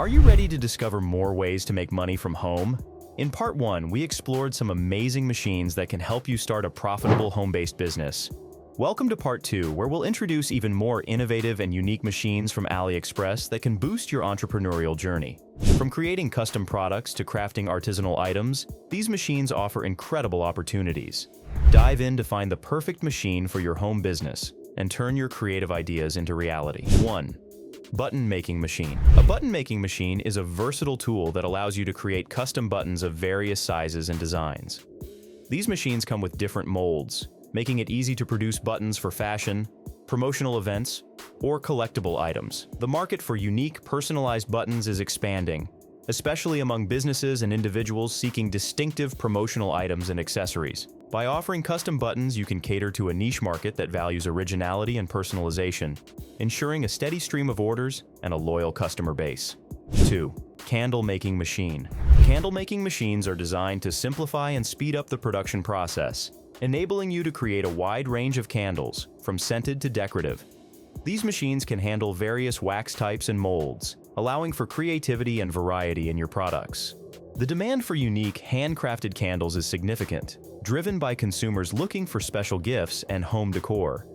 Are you ready to discover more ways to make money from home? In Part 1, we explored some amazing machines that can help you start a profitable home-based business. Welcome to Part 2, where we'll introduce even more innovative and unique machines from AliExpress that can boost your entrepreneurial journey. From creating custom products to crafting artisanal items, these machines offer incredible opportunities. Dive in to find the perfect machine for your home business and turn your creative ideas into reality. 1. Button Making Machine. A button making machine is a versatile tool that allows you to create custom buttons of various sizes and designs. These machines come with different molds, making it easy to produce buttons for fashion, promotional events, or collectible items. The market for unique, personalized buttons is expanding, especially among businesses and individuals seeking distinctive promotional items and accessories. By offering custom buttons, you can cater to a niche market that values originality and personalization, ensuring a steady stream of orders and a loyal customer base. 2. Candle Making Machine. Candle making machines are designed to simplify and speed up the production process, enabling you to create a wide range of candles, from scented to decorative. These machines can handle various wax types and molds, allowing for creativity and variety in your products. The demand for unique, handcrafted candles is significant, driven by consumers looking for special gifts and home decor.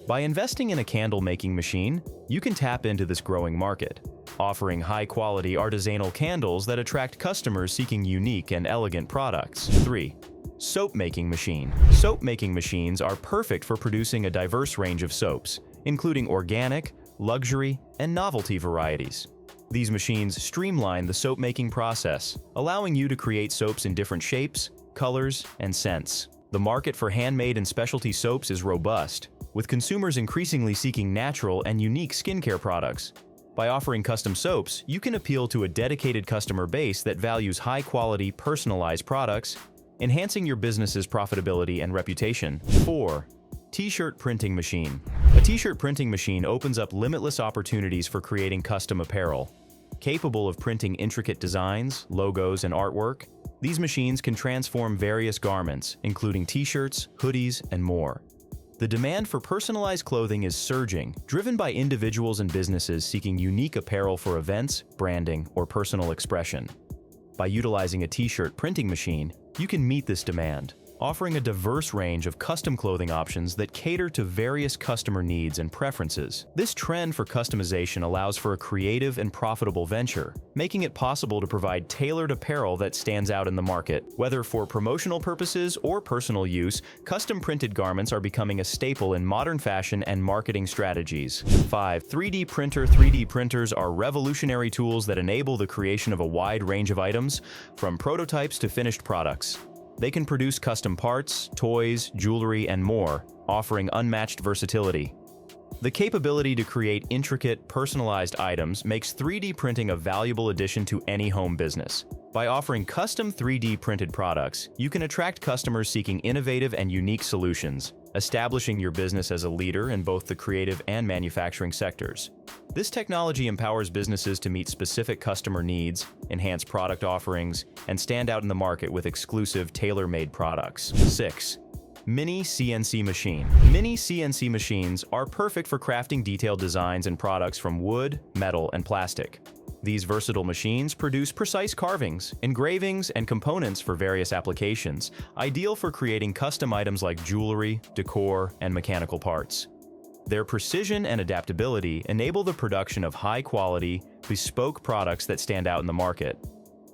By investing in a candle-making machine, you can tap into this growing market, offering high-quality artisanal candles that attract customers seeking unique and elegant products. 3. Soap Making Machine. Soap making machines are perfect for producing a diverse range of soaps, including organic, luxury, and novelty varieties. These machines streamline the soap-making process, allowing you to create soaps in different shapes, colors, and scents. The market for handmade and specialty soaps is robust, with consumers increasingly seeking natural and unique skincare products. By offering custom soaps, you can appeal to a dedicated customer base that values high-quality, personalized products, enhancing your business's profitability and reputation. 4. T-shirt Printing Machine. A t-shirt printing machine opens up limitless opportunities for creating custom apparel. Capable of printing intricate designs, logos, and artwork, these machines can transform various garments, including t-shirts, hoodies, and more. The demand for personalized clothing is surging, driven by individuals and businesses seeking unique apparel for events, branding, or personal expression. By utilizing a t-shirt printing machine, you can meet this demand, offering a diverse range of custom clothing options that cater to various customer needs and preferences. This trend for customization allows for a creative and profitable venture, making it possible to provide tailored apparel that stands out in the market. Whether for promotional purposes or personal use, custom printed garments are becoming a staple in modern fashion and marketing strategies. 5. 3D Printer. 3D printers are revolutionary tools that enable the creation of a wide range of items, from prototypes to finished products. They can produce custom parts, toys, jewelry, and more, offering unmatched versatility. The capability to create intricate, personalized items makes 3D printing a valuable addition to any home business. By offering custom 3D printed products, you can attract customers seeking innovative and unique solutions, establishing your business as a leader in both the creative and manufacturing sectors. This technology empowers businesses to meet specific customer needs, enhance product offerings, and stand out in the market with exclusive, tailor-made products. 6. Mini CNC Machine. Mini CNC machines are perfect for crafting detailed designs and products from wood, metal, and plastic. These versatile machines produce precise carvings, engravings, and components for various applications, ideal for creating custom items like jewelry, decor, and mechanical parts. Their precision and adaptability enable the production of high-quality, bespoke products that stand out in the market.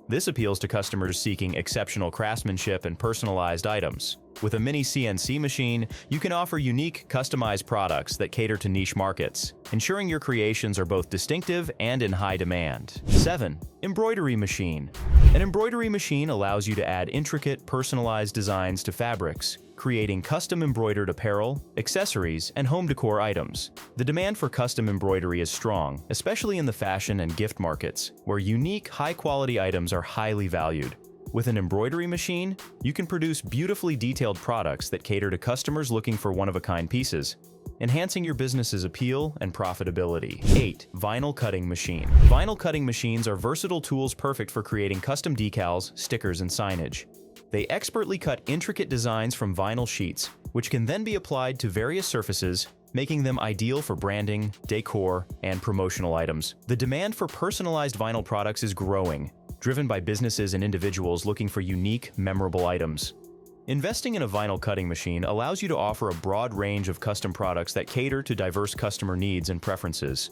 This appeals to customers seeking exceptional craftsmanship and personalized items. With a mini CNC machine, you can offer unique, customized products that cater to niche markets, ensuring your creations are both distinctive and in high demand. 7. Embroidery Machine. An embroidery machine allows you to add intricate, personalized designs to fabrics, creating custom embroidered apparel, accessories, and home decor items. The demand for custom embroidery is strong, especially in the fashion and gift markets, where unique, high-quality items are highly valued. With an embroidery machine, you can produce beautifully detailed products that cater to customers looking for one-of-a-kind pieces, enhancing your business's appeal and profitability. 8. Vinyl Cutting Machine. Vinyl cutting machines are versatile tools perfect for creating custom decals, stickers, and signage. They expertly cut intricate designs from vinyl sheets, which can then be applied to various surfaces, making them ideal for branding, decor, and promotional items. The demand for personalized vinyl products is growing, driven by businesses and individuals looking for unique, memorable items. Investing in a vinyl cutting machine allows you to offer a broad range of custom products that cater to diverse customer needs and preferences.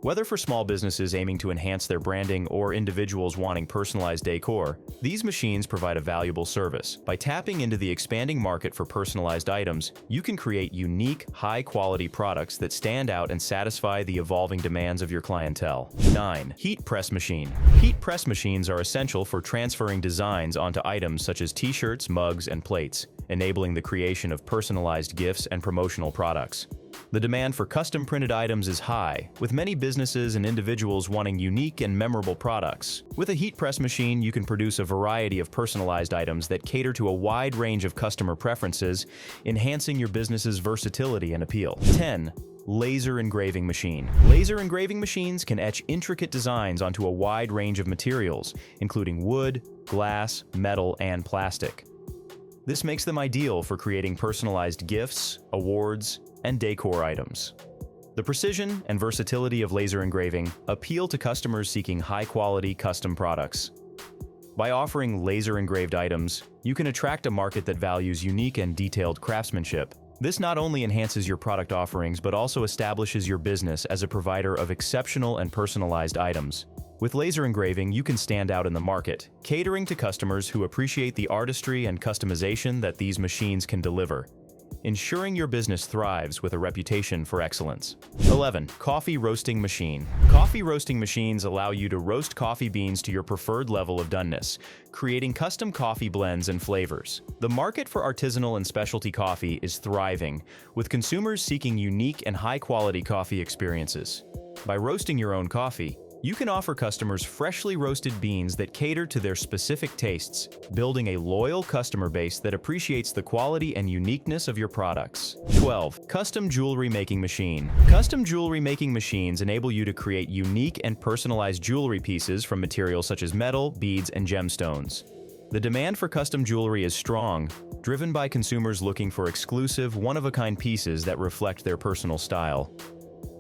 Whether for small businesses aiming to enhance their branding or individuals wanting personalized decor, these machines provide a valuable service. By tapping into the expanding market for personalized items, you can create unique, high-quality products that stand out and satisfy the evolving demands of your clientele. 9. Heat press machine. Heat press machines are essential for transferring designs onto items such as t-shirts, mugs, and plates, enabling the creation of personalized gifts and promotional products. The demand for custom printed items is high, with many businesses and individuals wanting unique and memorable products. With a heat press machine, you can produce a variety of personalized items that cater to a wide range of customer preferences, enhancing your business's versatility and appeal. 10. Laser engraving machine. Laser engraving machines can etch intricate designs onto a wide range of materials, including wood, glass, metal, and plastic. This makes them ideal for creating personalized gifts, awards, and decor items. The precision and versatility of laser engraving appeal to customers seeking high-quality custom products. By offering laser-engraved items, you can attract a market that values unique and detailed craftsmanship. This not only enhances your product offerings but also establishes your business as a provider of exceptional and personalized items. With laser engraving, you can stand out in the market, catering to customers who appreciate the artistry and customization that these machines can deliver, ensuring your business thrives with a reputation for excellence. 11. Coffee roasting machine. Coffee roasting machines allow you to roast coffee beans to your preferred level of doneness, creating custom coffee blends and flavors. The market for artisanal and specialty coffee is thriving, with consumers seeking unique and high-quality coffee experiences. By roasting your own coffee, you can offer customers freshly roasted beans that cater to their specific tastes, building a loyal customer base that appreciates the quality and uniqueness of your products. 12. Custom jewelry making machine. Custom jewelry making machines enable you to create unique and personalized jewelry pieces from materials such as metal, beads, and gemstones. The demand for custom jewelry is strong, driven by consumers looking for exclusive, one-of-a-kind pieces that reflect their personal style.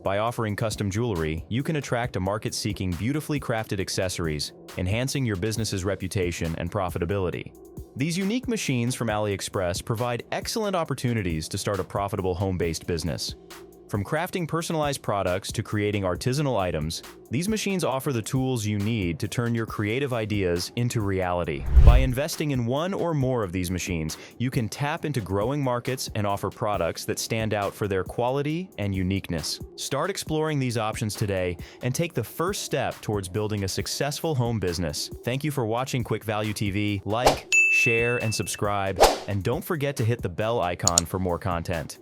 By offering custom jewelry, you can attract a market seeking beautifully crafted accessories, enhancing your business's reputation and profitability. These unique machines from AliExpress provide excellent opportunities to start a profitable home-based business. From crafting personalized products to creating artisanal items, these machines offer the tools you need to turn your creative ideas into reality. By investing in one or more of these machines, you can tap into growing markets and offer products that stand out for their quality and uniqueness. Start exploring these options today and take the first step towards building a successful home business. Thank you for watching Quick Value TV. Like, share, and subscribe, and don't forget to hit the bell icon for more content.